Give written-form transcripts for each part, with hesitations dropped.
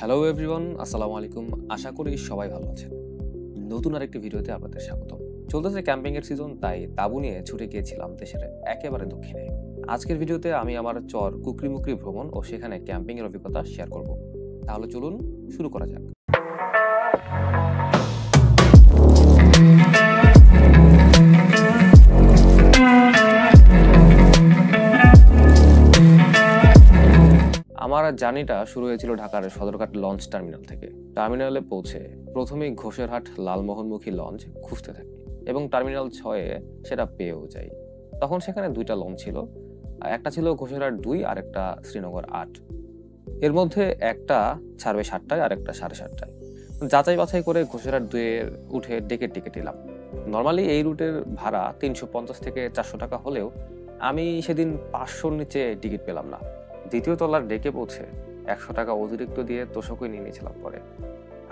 Hello everyone, আসসালামু আলাইকুম। আশা করি সবাই ভালো আছেন। নতুন আরেকটি ভিডিওতে আপনাদের স্বাগত। চলতেছে ক্যাম্পিং এর সিজন, তাই তাঁবু নিয়ে ছুটে গিয়েছিলাম দেশের একেবারে দক্ষিণে। আজকের ভিডিওতে আমি আমার চর কুকরিমুকরি ভ্রমণ ও সেখানে ক্যাম্পিং এর অভিজ্ঞতা শেয়ার করব। তাহলে চলুন শুরু করা যাক। আমার জার্নিটা শুরু হয়েছিল ঢাকার সদরঘাট লঞ্চ টার্মিনাল থেকে। টার্মিনালে পৌঁছে প্রথমেই ঘোষেরহাট লালমোহনমুখী লঞ্চ খুঁজতে থাকি এবং টার্মিনাল 6-এ সেটা পেয়েও যাই। তখন সেখানে দুইটা লঞ্চ ছিল, একটা ছিল ঘোষেরহাট 2 আর একটা শ্রীনগর 8। এর মধ্যে একটা ছাড়বে 7টায় আর একটা 7:30টায়। যাচাই বাছাই করে ঘোষেরহাট 2 এর উঠে ডেকের টিকিট নিলাম। নর্মালি এই রুটের ভাড়া 350 থেকে 400 টাকা হলেও আমি সেদিন 500-র নিচে টিকিট পেলাম না। দ্বিতীয় তলার ডেকে পৌঁছে 100 টাকা অতিরিক্ত দিয়ে তোশকই নিয়ে নিয়েছিলাম পরে।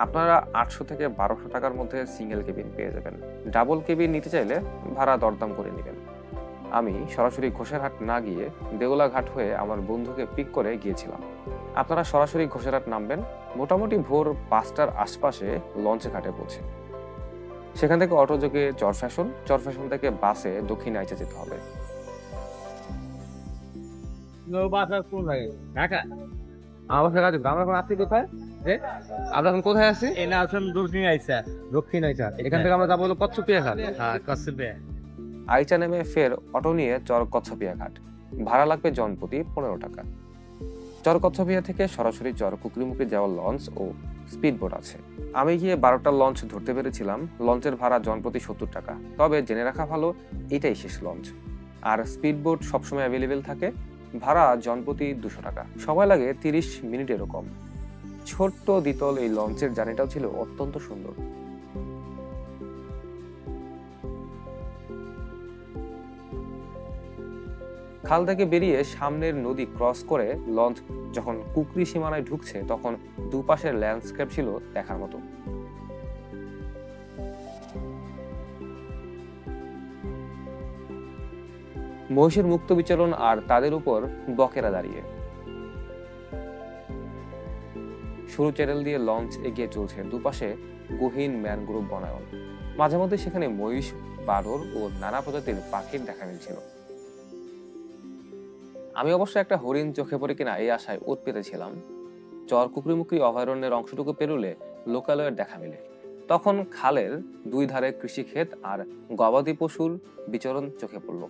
আপনারা 800 থেকে 1200 টাকার মধ্যে সিঙ্গেল কেবিন পেয়ে যাবেন। ডাবল কেবিন নিতে চাইলে ভাড়া দরদাম করে নেবেন। আমি সরাসরি ঘোষেরহাট না গিয়ে দেউলাঘাট হয়ে আমার বন্ধুকে পিক করে গিয়েছিলাম। আপনারা সরাসরি ঘোষেরহাট নামবেন, মোটামুটি ভোর 5টার আশপাশে লঞ্চে ঘাটে পৌঁছে সেখান থেকে অটো যোগে চরফ্যাশন থেকে বাসে দক্ষিণ আইচা যেতে হবে। আমরা এখন কোথায় আছি? দক্ষিণ আইসা এখান থেকে আমরা যাবো হলো কচ্ছপিয়া ঘাট। আইচা নেমে ফের অটো নিয়ে চর কচ্ছপিয়া ঘাট। ভাড়া লাগবে জনপ্রতি 15 টাকা। চর কচ্ছপিয়া থেকে সরাসরি চর কুকরিমুকরি যাওয়ার লঞ্চ ও স্পিড বোট আছে। আমি গিয়ে 12টা লঞ্চ ধরতে পেরেছিলাম। লঞ্চের ভাড়া জনপ্রতি 70 টাকা। তবে জেনে রাখা ভালো, এটাই শেষ লঞ্চ। আর স্পিড বোট সবসময় অ্যাভেলেবেল থাকে। ভাড়া জনপ্রতি 200 টাকা। সময় লাগে 30 মিনিট এরকম। ছোট্ট দ্বিতল এই লঞ্চের জার্নিটাও ছিল অত্যন্ত সুন্দর। খাল থেকে বেরিয়ে সামনের নদী ক্রস করে লঞ্চ যখন কুকরি সীমানায় ঢুকছে তখন দুপাশের ল্যান্ডস্কেপ ছিল দেখার মতো। মহিষের মুক্ত বিচরণ আর তাদের উপর বকেরা দাঁড়িয়ে। সরু চ্যানেল দিয়ে লঞ্চ এগিয়ে চলছে, দুপাশে গহীন ম্যানগ্রোভ বনায়ন। মাঝে মধ্যে সেখানে মহিষ, বানর ও নানা প্রজাতির পাখির দেখা মিলছিল। আমি অবশ্য একটা হরিণ চোখে পড়ে কিনা এই আশায় ওত পেতেছিলাম। চর কুকরিমুকরি অভয়ারণ্যের অংশটুকু পেরুলে লোকালয়ের দেখা মিলে। তখন খালের দুই ধারে কৃষিক্ষেত আর গবাদি পশুর বিচরণ চোখে পড়ল।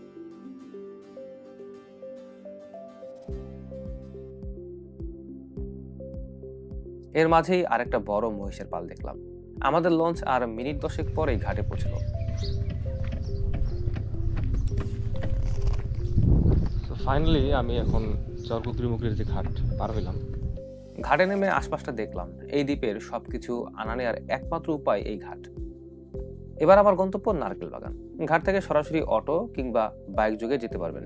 এর মাঝেই আরেকটা বড় মহিষের পাল দেখলাম। আমাদের লঞ্চ আর মিনিট 10 পরেই ঘাটে পৌঁছলো। ফাইনালি আমি এখন চর কুকরিমুকরির যে ঘাট পার হইলাম। ঘাটে নেমে আশপাশটা দেখলাম। এই দ্বীপের সবকিছু আনা নেওয়ার একমাত্র উপায় এই ঘাট। এবার আমার গন্তব্য নারকেল বাগান। ঘাট থেকে সরাসরি অটো কিংবা বাইক যোগে যেতে পারবেন।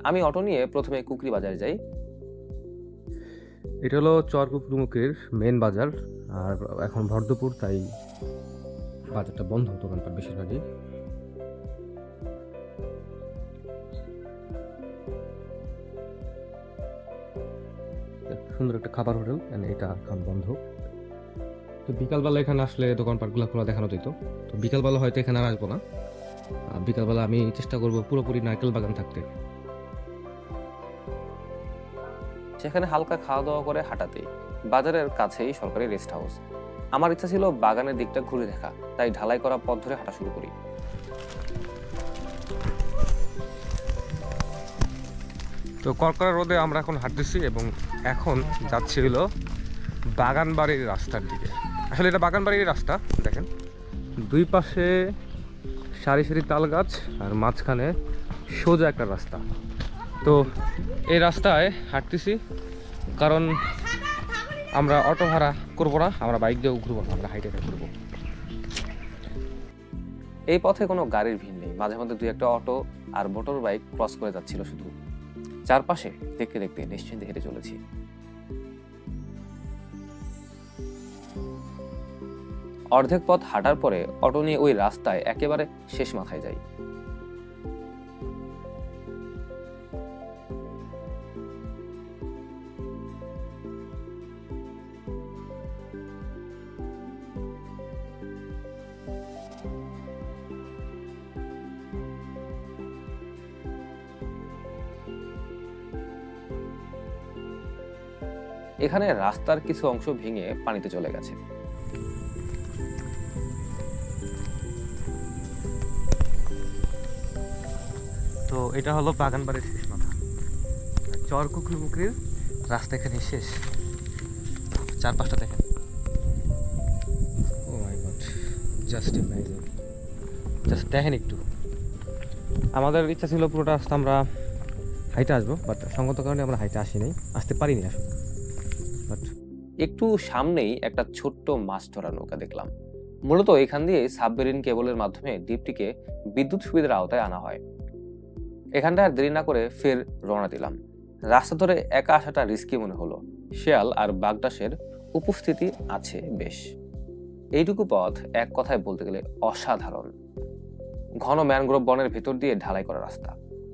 আমি অটো নিয়ে প্রথমে কুকরি বাজারে যাই। এটা হলো চর কুকরিমুকরির মেন বাজার, আর এখন ভরদুপুর, তাই বাজারটা বন্ধ, দোকানপাট বেশিরভাগই। সুন্দর একটা খাবার হোটেল, এটা এখন বন্ধ। তো বিকালবেলা এখানে আসলে দোকানপাটগুলো খোলা দেখানো যেত। তো বিকালবেলা হয়তো এখানে আর আসবো না। বিকালবেলা আমি চেষ্টা করবো পুরোপুরি নারকেল বাগান থাকতে। সেখানে হালকা খাওয়া দাওয়া করে হাঁটাতে বাজারের কাছেই সরকারি রেস্ট হাউস। আমার ইচ্ছা ছিল বাগানের দিকটা ঘুরে দেখা, তাই ঢালাই করা পথ ধরে হাঁটা শুরু করি। তো করকরা রোদে আমরা এখন হাঁটতেছি এবং এখন যাচ্ছি হলো বাগান বাড়ির রাস্তার দিকে। আসলে এটা বাগান বাড়ির রাস্তা, দেখেন দুই পাশে সারি সারি তাল গাছ আর মাঝখানে সোজা একটা রাস্তা। তো এই রাস্তায় হাঁটতেছি কারণ আমরা অটো ভাড়া করবো না, আমরা বাইক দিয়েও ঘুরবো না, আমরা হাইটে ঘুরবো। এই পথে কোনো গাড়ির ভিড় নেই। মাঝে মধ্যে 2-1টা অটো আর মোটর বাইক ক্রস করে যাচ্ছিল শুধু। চারপাশে দেখতে দেখতে নিশ্চিন্তে হেঁটে চলেছি। অর্ধেক পথ হাঁটার পরে অটো নিয়ে ওই রাস্তায় একেবারে শেষ মাথায় যাই। এখানে রাস্তার কিছু অংশ ভেঙে পানিতে চলে গেছে। তো এটা হলো বাগানবাড়ির শেষ মাথা, চরকুকলুমুকরির রাস্তা এখানে শেষ। চারপাশটা দেখেন, ও মাই গড, জাস্ট অ্যামেজিং। জাস্ট দেখেন একটু। আমাদের ইচ্ছা ছিল পুরোটা রাস্তা আমরা হাইটে আসবো, বাট সঙ্গত কারণে আমরা হাইটে আসতে পারিনি আসলে। বাট একটু সামনেই একটা ছোট্ট মাছ ধরা নৌকা দেখলাম। মূলত এখান দিয়ে সাবমেরিন কেবলের মাধ্যমে দ্বীপটিকে বিদ্যুৎ সুবিধার আওতায় আনা হয়। এখানটা আর দেরি না করে ফের রওনা দিলাম। রাস্তা ধরে একা আসাটা রিস্কি মনে হলো, শেয়াল আর বাগদাসের উপস্থিতি আছে বেশ। এইটুকু পথ এক কথায় বলতে গেলে অসাধারণ। ঘন ম্যানগ্রোভ বনের ভেতর দিয়ে ঢালাই করা রাস্তা।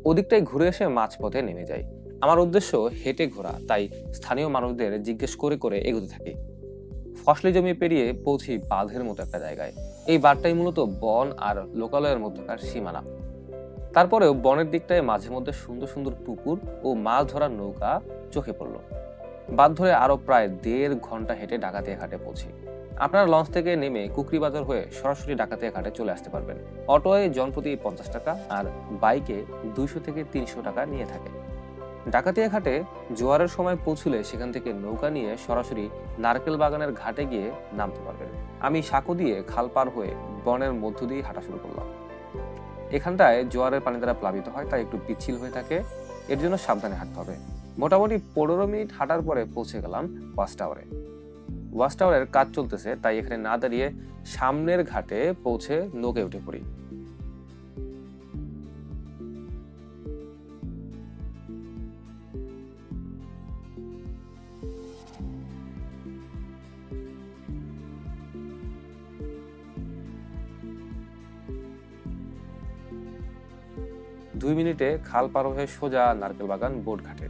ওদিকটাই ঘুরে এসে মাঝপথে নেমে যাই। আমার উদ্দেশ্য হেঁটে ঘোরা, তাই স্থানীয় মানুষদের জিজ্ঞেস করে করে এগোতে থাকি। ফসলি জমি পেরিয়ে পৌঁছি বাঁধের মতো একটা জায়গায়। এই বাঁধটাই মূলত বন আর লোকালয়ের মধ্যকার সীমানা। তারপরেও বনের দিকটায় মাঝে মধ্যে সুন্দর সুন্দর পুকুর ও মাছ ধরার নৌকা চোখে পড়ল। বাঁধ ধরে আরো প্রায় 1.5 ঘন্টা হেঁটে ডাকাতিয়া ঘাটে পৌঁছি। আপনারা লঞ্চ থেকে নেমে কুকরিবাজার হয়ে সরাসরি ডাকাতিয়া ঘাটে চলে আসতে পারবেন। অটোয় জনপ্রতি 50 টাকা আর বাইকে 200 থেকে 300 টাকা নিয়ে থাকে। ডাকাতিয়া ঘাটে জোয়ারের সময় পৌঁছলে সেখান থেকে নৌকা নিয়ে সরাসরি নারকেল বাগানের ঘাটে গিয়ে নামতে পারবেন। আমি সাঁকো দিয়ে খাল পার হয়ে বনের মধ্য দিয়ে হাঁটা শুরু করলাম। এখানটায় জোয়ারের পানি দ্বারা প্লাবিত হয়, তাই একটু পিচ্ছিল হয়ে থাকে, এর জন্য সাবধানে হাঁটতে হবে। মোটামুটি 15 মিনিট হাঁটার পরে পৌঁছে গেলাম ওয়াচ টাওয়ারে। ওয়াচ টাওয়ারের কাজ চলতেছে, তাই এখানে না দাঁড়িয়ে সামনের ঘাটে পৌঁছে নৌকায় উঠে পড়ি। দুই মিনিটে খাল পার হয়ে সোজা নারকেল বাগান বোট ঘাটে।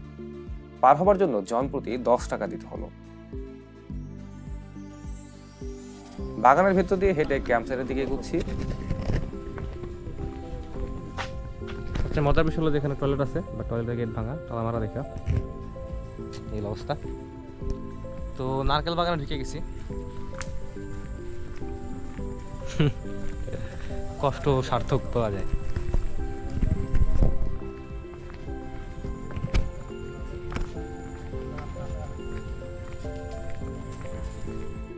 পার হবার জন্য জনপ্রতি 10 টাকা দিতে হলো। বাগানের ভেতর দিয়ে হেঁটে ক্যাম্পসাইটের দিকে এগোচ্ছি। সবচেয়ে মজার বিষয় হলো যেখানে টয়লেট আছে, বা টয়লেটের গেট ভাঙা, তালা মারা দেখা এই অবস্থা। তো নারকেল বাগানে ঢুকে গেছি। কষ্ট সার্থক পাওয়া যায়।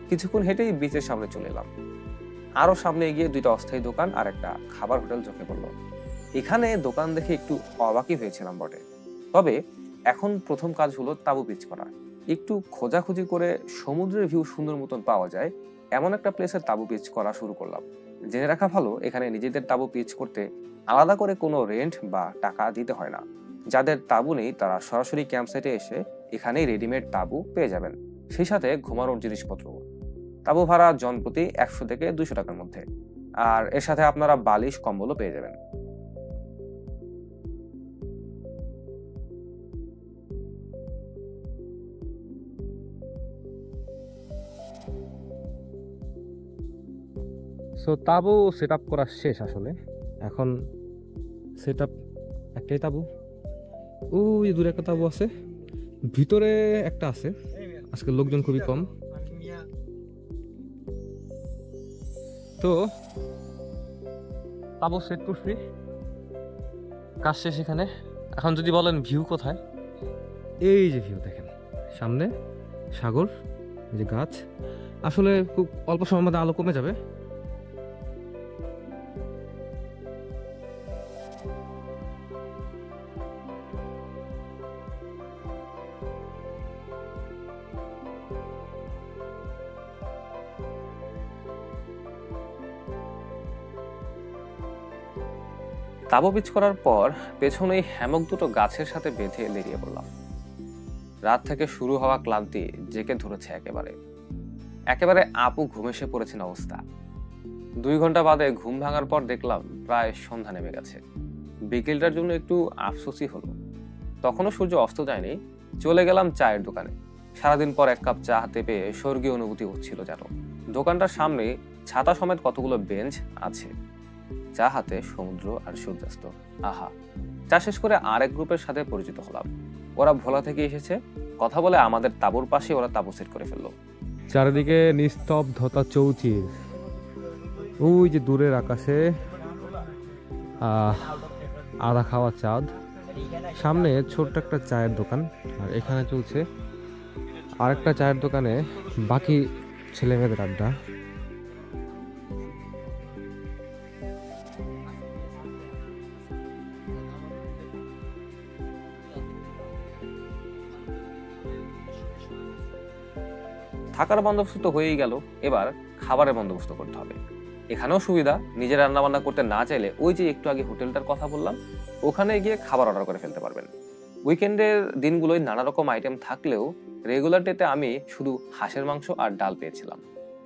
কিছুক্ষণ হেঁটেই বিচের সামনে চলে এলাম। আরো সামনে এগিয়ে 2টা অস্থায়ী দোকান আর একটা খাবার হোটেল চোখে পড়লো। এখানে দোকান দেখে একটু অবাকই হয়েছিলাম বটে। তবে এখন প্রথম কাজ হলো তাঁবু পিচ করা। একটু খোঁজাখুঁজি করে সমুদ্রের ভিউ সুন্দর মতন পাওয়া যায় এমন একটা প্লেসে তাঁবু পিচ করা শুরু করলাম। জেনে রাখা ভালো, এখানে নিজেদের তাঁবু পিচ করতে আলাদা করে কোনো রেন্ট বা টাকা দিতে হয় না। যাদের তাঁবু নেই তারা সরাসরি ক্যাম্পসাইটে এসে এখানেই রেডিমেড তাঁবু পেয়ে যাবেন, সেই সাথে ঘুমানোর জিনিসপত্র। তাঁবু ভাড়া জনপ্রতি 100 থেকে 200 টাকার মধ্যে, আর এর সাথে আপনারা বালিশ কম্বলও পেয়ে যাবেন। সো তাবু সেট আপ করা শেষ আসলে। এখন সেট আপ একটাই তাবু, ওই দূরে একটা তাবু আছে, ভিতরে একটা আছে। আজকে লোকজন খুবই কম। তো তাবু সেট করছি, কাজ শেষ এখানে। এখন যদি বলেন ভিউ কোথায়, এই যে ভিউ দেখেন সামনে সাগর, এই যে গাছ। আসলে খুব অল্প সময়ের মধ্যে আলো কমে যাবে। তাঁবু পিচ করার পর পেছনেই হ্যামক দুটো গাছের সাথে বেঁধে লেরিয়ে পড়লাম। রাত থেকে শুরু হওয়া ক্লান্তি জেকে ধরেছে একেবারে আপু ঘুম এসে পড়েছেন অবস্থা। 2 ঘন্টা বাদে ঘুম ভাঙার পর দেখলাম প্রায় সন্ধ্যা নেমে গেছে। বিকেলটার জন্য একটু আফসোসই হলো। তখনও সূর্য অস্ত যায়নি। চলে গেলাম চায়ের দোকানে। সারাদিন পর 1 কাপ চা হাতে পেয়ে স্বর্গীয় অনুভূতি হচ্ছিল যেন। দোকানটার সামনে ছাতা সমেত কতগুলো বেঞ্চ আছে, চা হাতে সমুদ্র আর সূর্যাস্ত। আহা! চা শেষ করে আরেক গ্রুপের সাথে পরিচিত হলাম। ওরা ভোলা থেকে এসেছে। কথা বলে আমাদের তাঁবুর পাশে ওরা তাঁবু সেট করে ফেললো। চারিদিকে নিস্তব্ধতা চৌচির। ওই যে দূরের আকাশে আধা খাওয়া চাঁদ, সামনে ছোট্ট একটা চায়ের দোকান, আর এখানে চলছে আরেকটা চায়ের দোকানে বাকি ছেলেমেয়েদের আড্ডা। থাকার বন্দোবস্ত তো হয়েই গেল, এবার খাবারের বন্দোবস্ত করতে হবে। এখানেও সুবিধা, নিজের রান্না বান্না করতে না চাইলে ওই যে একটু আগে হোটেলটার কথা বললাম, ওখানে গিয়ে খাবার অর্ডার করে ফেলতে পারবেন। উইকেন্ডের দিনগুলোয় নানা রকম আইটেম থাকলেও রেগুলার ডেতে আমি শুধু হাঁসের মাংস আর ডাল পেয়েছিলাম,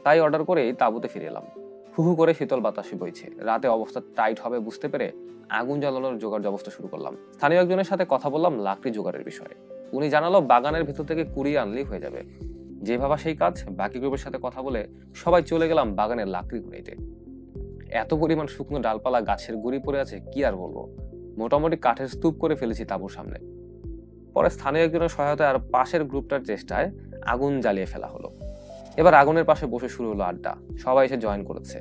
তাই অর্ডার করেই তাঁবুতে ফিরে এলাম। হু করে শীতল বাতাসে বইছে, রাতে অবস্থা টাইট হবে বুঝতে পেরে আগুন জ্বালানোর জোগাড় ব্যবস্থা শুরু করলাম। স্থানীয় একজনের সাথে কথা বললাম লাকড়ি জোগাড়ের বিষয়ে। উনি জানালো বাগানের ভিতর থেকে কুড়িয়ে আনলেই হয়ে যাবে। যে ভাবা সেই কাজ, বাকি গ্রুপের সাথে কথা বলে সবাই চলে গেলাম বাগানের লাকড়ি কুড়াইতে। এত পরিমাণ শুকনো ডালপালা গাছের গুড়ি পড়ে আছে, কি আর বলবো। মোটামুটি কাঠের স্তূপ করে ফেলেছি তাঁবুর সামনে। পরে স্থানীয় একজনের সহায়তায় আর পাশের গ্রুপটার চেষ্টায় আগুন জ্বালিয়ে ফেলা হলো। এবার আগুনের পাশে বসে শুরু হলো আড্ডা, সবাই এসে জয়েন করেছে।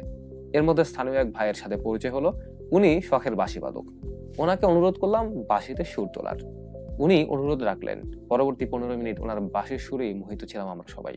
এর মধ্যে স্থানীয় এক ভাইয়ের সাথে পরিচয় হলো, উনি শখের বাঁশি বাদক। ওনাকে অনুরোধ করলাম বাঁশিতে সুর তোলার। উনি অনুরোধ রাখলেন। পরবর্তী 15 মিনিট ওনার বাঁশির সুরেই মোহিত ছিলাম আমরা সবাই।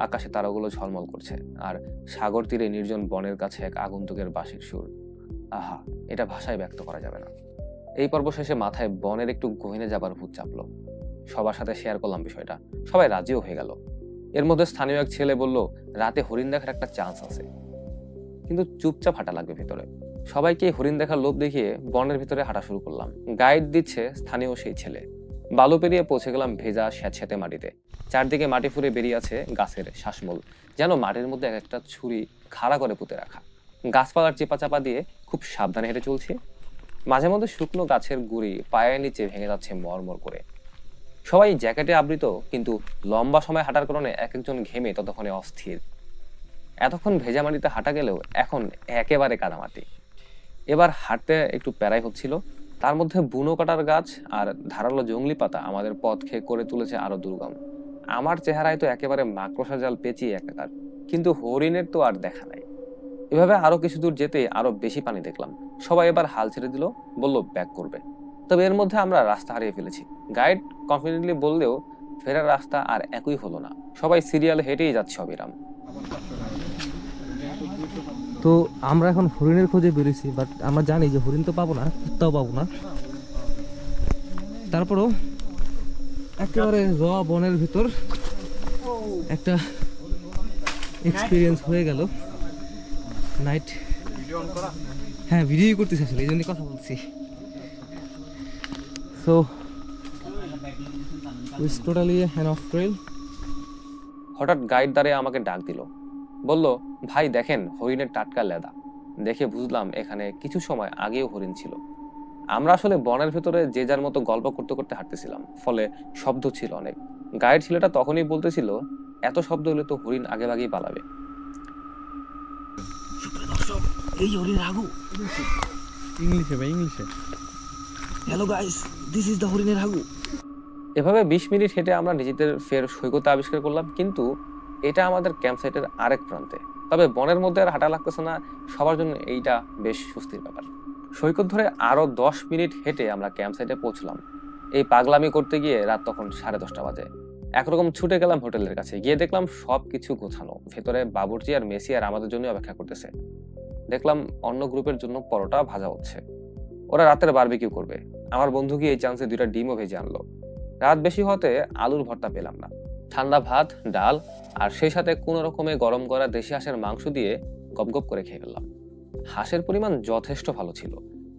আকাশে তারাগুলো ঝলমল করছে, আর সাগর তীরে নির্জন বনের কাছে এক আগন্তুকের বাঁশির সুর। আহা, এটা ভাষায় ব্যক্ত করা যাবে না। এই পর্ব শেষে মাথায় বনের একটু গহীনে যাবার ভূত চাপলো। সবার সাথে শেয়ার করলাম বিষয়টা, সবাই রাজিও হয়ে গেল। এর মধ্যে স্থানীয় এক ছেলে বলল রাতে হরিণ দেখার একটা চান্স আছে, কিন্তু চুপচাপ হাঁটা লাগবে ভেতরে। সবাইকে হরিণ দেখার লোভ দেখিয়ে বনের ভিতরে হাঁটা শুরু করলাম। গাইড দিচ্ছে স্থানীয় সেই ছেলে। বালু পেরিয়ে পৌঁছে গেলাম ভেজা স্যাঁতস্যাঁতে মাটিতে। চারদিকে মাটি ফুঁড়ে বেরিয়ে আছে গাছের শ্বাসমূল, যেন মাটির মধ্যে এক একটা ছুরি খাড়া করে পুঁতে রাখা। গাছপালার চেপা চাপা দিয়ে খুব সাবধানে হেঁটে চলছে। মাঝে মধ্যে শুকনো গাছের গুঁড়ি পায়ের নিচে ভেঙে যাচ্ছে মরমর করে। সবাই জ্যাকেটে আবৃত, কিন্তু লম্বা সময় হাঁটার কারণে এক একজন ঘেমে ততক্ষণে অস্থির। এতক্ষণ ভেজা মাটিতে হাঁটা গেলেও এখন একেবারে কাদামাটি। এবার হাঁটতে একটু প্যারাই হচ্ছিল, তার মধ্যে বুনো কাটার গাছ আর ধারালো জংলি পাতা আমাদের পথ খেয়ে করে তুলেছে আরো দুর্গম। আমার চেহারায় তো একেবারে মাকড়সা জাল পেঁচিয়ে একাকার, কিন্তু হরিণের তো আর দেখা নাই। এভাবে আরো কিছু দূর যেতে আরো বেশি পানি দেখলাম। সবাই এবার হাল ছেড়ে দিল, বলল ব্যাক করবে। তবে এর মধ্যে আমরা রাস্তা হারিয়ে ফেলেছি। গাইড কনফিডেন্টলি বললেও ফেরার রাস্তা আর একই হলো না। সবাই সিরিয়ালে হেঁটেই যাচ্ছে অবিরাম। তো আমরা এখন হরিণের খোঁজে বেরিয়েছি, বাট আমরা জানি যে হরিণ তো পাবো না, কুত্তাও পাবো না। তারপরও একেবারে র বনের ভিতর একটা এক্সপিরিয়েন্স হয়ে গেল। নাইট, হ্যাঁ ভিডিও করতেছি আসলে, এই জন্যই কথা বলছি। সো ইটস টোটালি হ্যান অফ ট্রেল। হঠাৎ গাইড দাঁড়িয়ে আমাকে ডাক দিল, বলল ভাই দেখেন হরিণের টাটকা লেদা। দেখে বুঝলাম এখানে কিছু সময় আগেও হরিণ ছিল। আমরা আসলে বনের ভেতরে যে যার মতো গল্প করতে করতে হাঁটতেছিলাম, ফলে শব্দ ছিল অনেক। গাইড ছেলেটা তখনই বলতেছিল এত শব্দ হলে তো হরিণ আগে আগেই পালাবে। এই হরিণের হাগু, ইংলিশে ভাই, ইংলিশে। Hello guys, this is the হরিণের হাগু। এভাবে 20 মিনিট হেঁটে আমরা নিজেদের ফের সৈকতে আবিষ্কার করলাম, কিন্তু এটা আমাদের ক্যাম্প সাইটের আরেক প্রান্তে। তবে বনের মধ্যে আর হাঁটা লাগতেছে না, সবার জন্য এইটা বেশ স্বস্তির ব্যাপার। সৈকত ধরে আরো 10 মিনিট হেঁটে আমরা ক্যাম্প সাইটে পৌঁছলাম। এই পাগলামি করতে গিয়ে রাত তখন 10:30 বাজে। একরকম ছুটে গেলাম হোটেলের কাছে, গিয়ে দেখলাম সবকিছু গোছানো, ভেতরে বাবুর্চি আর মেসি আর আমাদের জন্য অপেক্ষা করতেছে। দেখলাম অন্য গ্রুপের জন্য পরোটা ভাজা হচ্ছে, ওরা রাতের বারবিকিউ করবে। আমার বন্ধু গিয়ে এই চান্সে 2টা ডিমও ভেজে আনলো। রাত বেশি হতে আলুর ভর্তা পেলাম না। ঠান্ডা ভাত, ডাল আর সেই সাথে কোনো রকমে গরম করা দেশি হাঁসের মাংস দিয়ে গপগপ করে খেয়ে ফেললাম। হাঁসের পরিমাণ যথেষ্ট ভালো ছিল।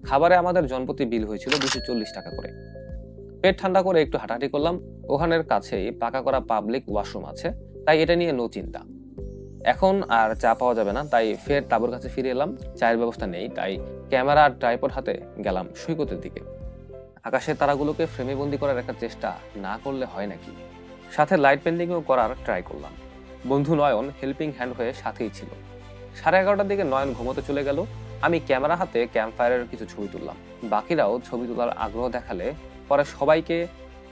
খাবারে আমাদের জনপ্রতি বিল হয়েছিল 240 টাকা করে। পেট ঠান্ডা করে একটু হাঁটাহাঁটি করলাম। ওখানের কাছেই পাকা করা পাবলিক ওয়াশরুম আছে, তাই এটা নিয়ে নো চিন্তা। এখন আর চা পাওয়া যাবে না, তাই ফের তাঁবুর কাছে ফিরে এলাম। চায়ের ব্যবস্থা নেই, তাই ক্যামেরা আর ট্রাইপড হাতে গেলাম সৈকতের দিকে। আকাশের তারাগুলোকে ফ্রেমে বন্দি করার একটা চেষ্টা না করলে হয় নাকি। সাথে লাইট পেন্টিংও করার ট্রাই করলাম। বন্ধু নয়ন হেল্পিং হ্যান্ড হয়ে সাথেই ছিল। 11:30টার দিকে নয়ন ঘুমোতে চলে গেল। আমি ক্যামেরা হাতে ক্যাম্প ফায়ারের কিছু ছবি তুললাম। বাকিরাও ছবি তোলার আগ্রহ দেখালে পরে সবাইকে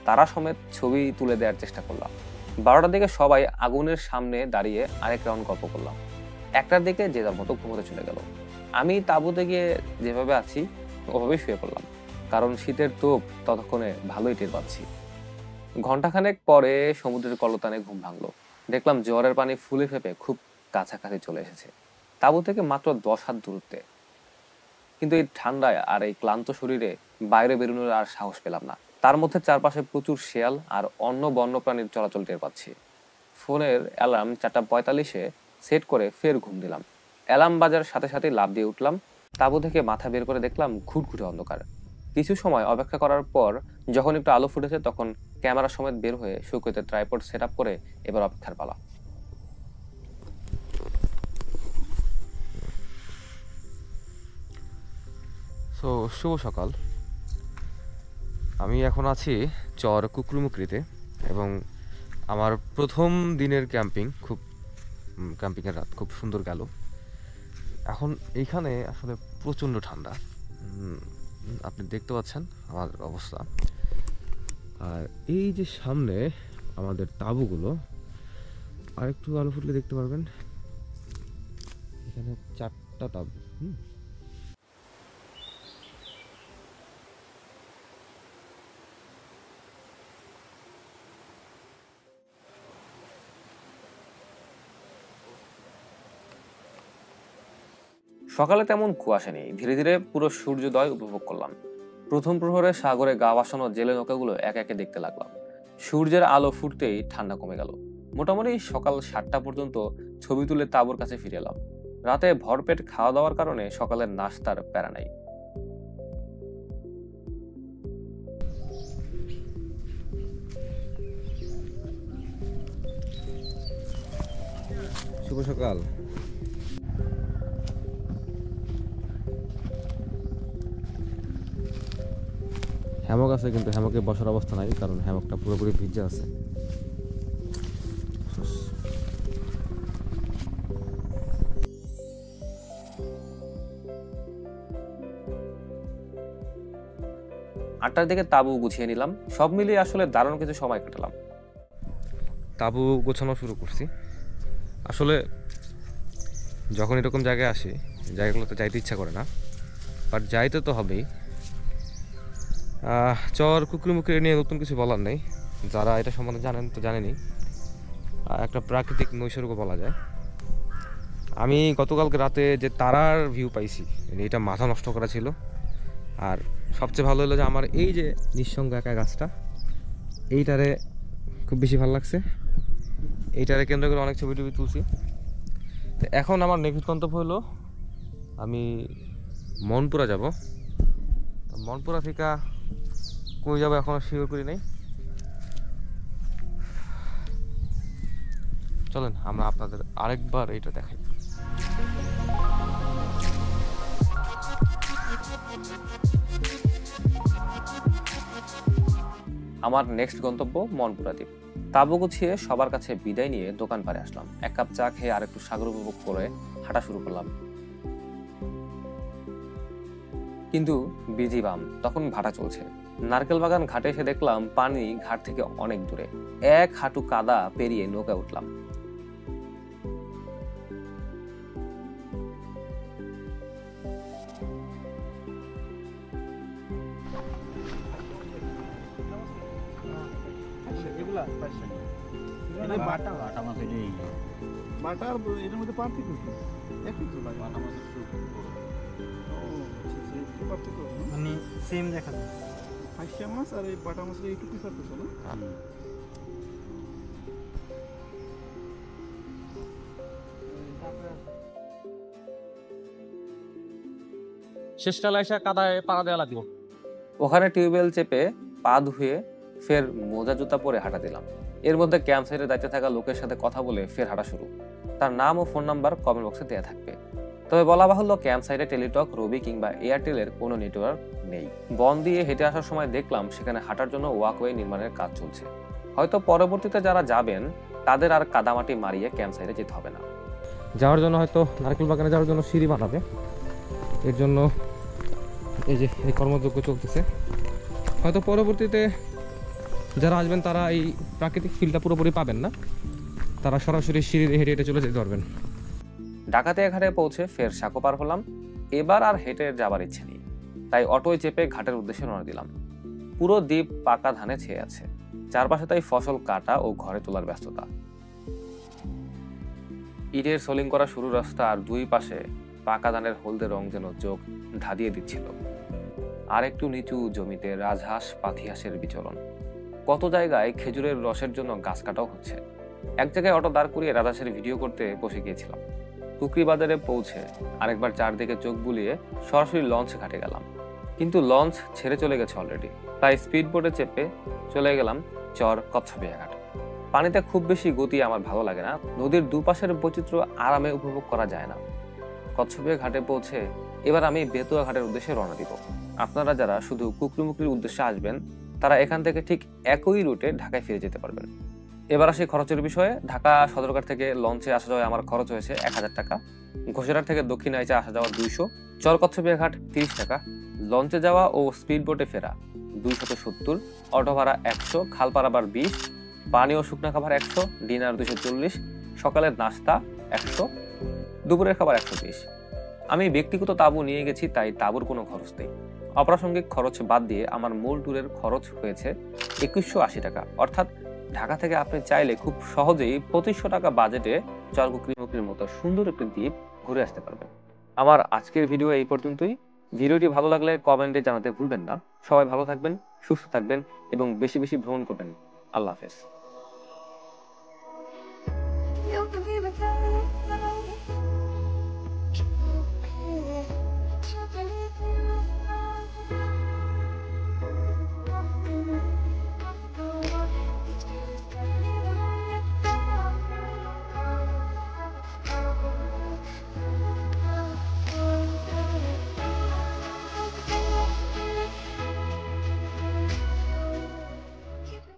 তারা সমেত ছবি তুলে দেওয়ার চেষ্টা করলাম। 12টার দিকে সবাই আগুনের সামনে দাঁড়িয়ে আরেক রাউন্ড গল্প করলাম। 1টার দিকে যে যার মতো ঘুমোতে চলে গেল। আমি তাঁবুতে গিয়ে যেভাবে আছি ওভাবেই শুয়ে পড়লাম, কারণ শীতের তোপ ততক্ষণে ভালোই টের পাচ্ছি। ঘন্টাখানেক পরে সমুদ্রের কলতানে ঘুম ভাঙলো। দেখলাম জোয়ারের পানি ফুলে ফেপে খুব কাছাকাছি চলে এসেছে, তাঁবু থেকে মাত্র 10 হাত দূরত্বে। কিন্তু এই ঠান্ডায় আর এই ক্লান্ত শরীরে বাইরে বেরোনোর আর সাহস পেলাম না। তার মধ্যে চারপাশে প্রচুর শেয়াল আর অন্য বন্যপ্রাণীর চলাচল টের পাচ্ছি। ফোনের অ্যালার্ম 4:45-এ সেট করে ফের ঘুম দিলাম। অ্যালার্ম বাজার সাথে সাথে লাফ দিয়ে উঠলাম। তাঁবু থেকে মাথা বের করে দেখলাম ঘুটঘুটে অন্ধকার। কিছু সময় অপেক্ষা করার পর যখন একটু আলো ফুটেছে, তখন ক্যামেরা সমেত বের হয়ে সৈকতে ট্রাইপড সেট আপ করে এবার অপেক্ষার পালা। সো শুভ সকাল। আমি এখন আছি চর কুকরুমুকরিতে এবং আমার প্রথম দিনের ক্যাম্পিংয়ের রাত খুব সুন্দর গেল। এখন এইখানে আসলে প্রচণ্ড ঠান্ডা, আপনি দেখতে পাচ্ছেন আমার অবস্থা। আর এই যে সামনে আমাদের তাঁবুগুলো, আর একটু আলো ফুটলে দেখতে পারবেন, এখানে 4টা তাঁবু। সকালে তেমন কুয়াশা নেই, ধীরে ধীরে পুরো সূর্যোদয় উপভোগ করলাম। প্রথম প্রহরে সাগরে গা ভাসানো জেলে নৌকাগুলো একে একে দেখতে লাগলাম। সূর্যের আলো ফুটতেই ঠান্ডা কমে গেল। মোটামুটি সকাল 7টা পর্যন্ত ছবি তুলে তাঁবুর কাছে ফিরে এলাম। রাতে ভরপেট খাওয়া দাওয়ার কারণে সকালের নাস্তার প্যারা নাই। শুভ সকাল। হ্যামক আছে, কিন্তু হ্যামকে বসার অবস্থা নাই, কারণ হ্যামকটা পুরোপুরি ভিজে আছে। আটটার দিকে তাঁবু গুছিয়ে নিলাম। সব মিলিয়ে আসলে দারুণ কিছু সময় কাটালাম। তাঁবু গোছানো শুরু করছি। আসলে যখন এরকম জায়গায় আসি, জায়গাগুলোতে যাইতে ইচ্ছা করে না, বাট যাইতে তো হবেই। চর কুকুরমুখী নিয়ে নতুন কিছু বলার নেই, যারা এটা সম্বন্ধে জানেন তো জানেনই। একটা প্রাকৃতিক নৈসর্গ বলা যায়। আমি গতকালকে রাতে যে তারার ভিউ পাইছি, এটা মাথা নষ্ট করা ছিল। আর সবচেয়ে ভালো হলো যে আমার এই যে নিঃসঙ্গ একা গাছটা, এইটারে খুব বেশি ভালো লাগছে। এইটারে কেন্দ্র করে অনেক ছবি টবি তুলছি। তো এখন আমার নেক্সট গন্তব্য হলো আমি মনপুরা যাব। মনপুরা থেকে কই যাবো এখনো শিওর করি নাই। চলেন আমরা আপনাদের আরেকবার এইটা দেখাই। আমার নেক্সট গন্তব্য মনপুরা দ্বীপ। তাঁবু গুছিয়ে সবার কাছে বিদায় নিয়ে দোকান পাড়ে আসলাম। এক কাপ চা খেয়ে আর একটু সাগর উপভোগ করে হাঁটা শুরু করলাম। কিন্তু বিধি বাম, তখন ভাটা চলছে। নারকেল বাগান ঘাটে এসে দেখলাম পানি ঘাট থেকে অনেক দূরে। এক হাঁটু কাদা পেরিয়ে নৌকায় উঠলাম। বাটার এর মধ্যে পার্থক্য কি? একই তো লাগে বাটা মাছের স্যুপ। ও আচ্ছা একটু পার্থক্য মানে সেম দেখা যায়। হাঁসিয়া মাছ আর এই বাটা মাছের এইটুকুই পার্থক্য না? শেষকালে এসে কাদায় পাড়া দেওয়া লাগলো। ওখানে টিউবওয়েল চেপে পা ধুয়ে ফের মোজা জুতা পরে হাঁটা দিলাম। এর মধ্যে ক্যাম্প সাইটে দায়িত্বে থাকা লোকের সাথে কথা বলে ফের হাঁটা শুরু। তার নাম ও ফোন নাম্বার কমেন্ট বক্সে দেওয়া থাকবে। তবে বলা বাহুল্য ক্যাম্প সাইটে টেলিটক, রবি কিংবা এয়ারটেলের কোনো নেটওয়ার্ক নেই। বন দিয়ে হেঁটে আসার সময় দেখলাম সেখানে হাঁটার জন্য ওয়াকওয়ে নির্মাণের কাজ চলছে। হয়তো পরবর্তীতে যারা যাবেন তাদের আর কাদামাটি মারিয়ে ক্যাম্প সাইটে যেতে হবে না। যাওয়ার জন্য হয়তো নারকেল বাগানে যাওয়ার জন্য সিঁড়ি বানাবে। এর জন্য এই যে এই কর্মযজ্ঞ চলতেছে। হয়তো পরবর্তীতে যারা আসবেন তারা এই প্রাকৃতিক ফিলটা পুরোপুরি পাবেন না, তারা সরাসরি সিঁড়ি দিয়ে হেঁটে হেঁটে চলে যেতে পারবেন। ডাকাতিয়া ঘাটে পৌঁছে ফের সাঁকো পার হলাম। এবার আর হেঁটে যাবার ইচ্ছে নেই, তাই অটোয় চেপে ঘাটের উদ্দেশ্যে রওনা দিলাম। পুরো দ্বীপ পাকা ধানে ছেয়ে আছে, চারপাশে তাই ফসল কাটা ও ঘরে তোলার ব্যস্ততা। ইটের সোলিং করা সরু রাস্তা আর দুই পাশে পাকা ধানের হলদে রং যেন চোখ ধাঁধিয়ে দিচ্ছিল। আর একটু নিচু জমিতে রাজহাঁস, পাতিহাঁসের বিচরণ। কত জায়গায় খেজুরের রসের জন্য গাছ কাটাও হচ্ছে। এক জায়গায় অটো দাঁড় করিয়ে রাজহাঁসের ভিডিও করতে বসে গিয়েছিলাম। টুকরি বাজারে পৌঁছে আরেকবার চারদিকে চোখ বুলিয়ে সরাসরি লঞ্চ ঘাটে গেলাম, কিন্তু লঞ্চ ছেড়ে চলে গেছে অলরেডি। তাই স্পিড বোটে চেপে চলে গেলাম চর কচ্ছপিয়া ঘাট। পানিতে খুব বেশি গতি আমার ভালো লাগে না, নদীর দুপাশের বৈচিত্র্য আরামে উপভোগ করা যায় না। কচ্ছপিয়া ঘাটে পৌঁছে এবার আমি বেতুয়া ঘাটের উদ্দেশ্যে রওনা দিব। আপনারা যারা শুধু কুকরুমুকরির উদ্দেশ্যে আসবেন তারা এখান থেকে ঠিক একই রুটে ঢাকায় ফিরে যেতে পারবেন। এবার আসি খরচের বিষয়ে। ঢাকা সদরঘাট থেকে লঞ্চে আসা যাওয়ায় আমার খরচ হয়েছে 1000 টাকা। ঘোষেরহাট থেকে দক্ষিণ আইচা আসা যাওয়া 200, চর কচ্ছপিয়া ঘাট 30 টাকা, লঞ্চে যাওয়া ও স্পিড বোটে ফেরা 270, অটো ভাড়া 100, খাল পারাবার 20, পানি ও শুকনা খাবার 100, ডিনার 240, সকালের নাস্তা 100, দুপুরের খাবার 120। আমি ব্যক্তিগত তাঁবু নিয়ে গেছি, তাই তাঁবুর কোনো খরচ নেই। অপ্রাসঙ্গিক খরচ বাদ দিয়ে আমার মূল ট্যুরের খরচ হয়েছে 2180 টাকা। অর্থাৎ ঢাকা থেকে আপনি চাইলে খুব সহজেই 2500 টাকা বাজেটে চরকুকরিমুকরির মতো সুন্দর একটি দ্বীপ ঘুরে আসতে পারবেন। আমার আজকের ভিডিও এই পর্যন্তই। ভিডিওটি ভালো লাগলে কমেন্টে জানাতে ভুলবেন না। সবাই ভালো থাকবেন, সুস্থ থাকবেন এবং বেশি বেশি ভ্রমণ করবেন। আল্লাহ হাফেজ।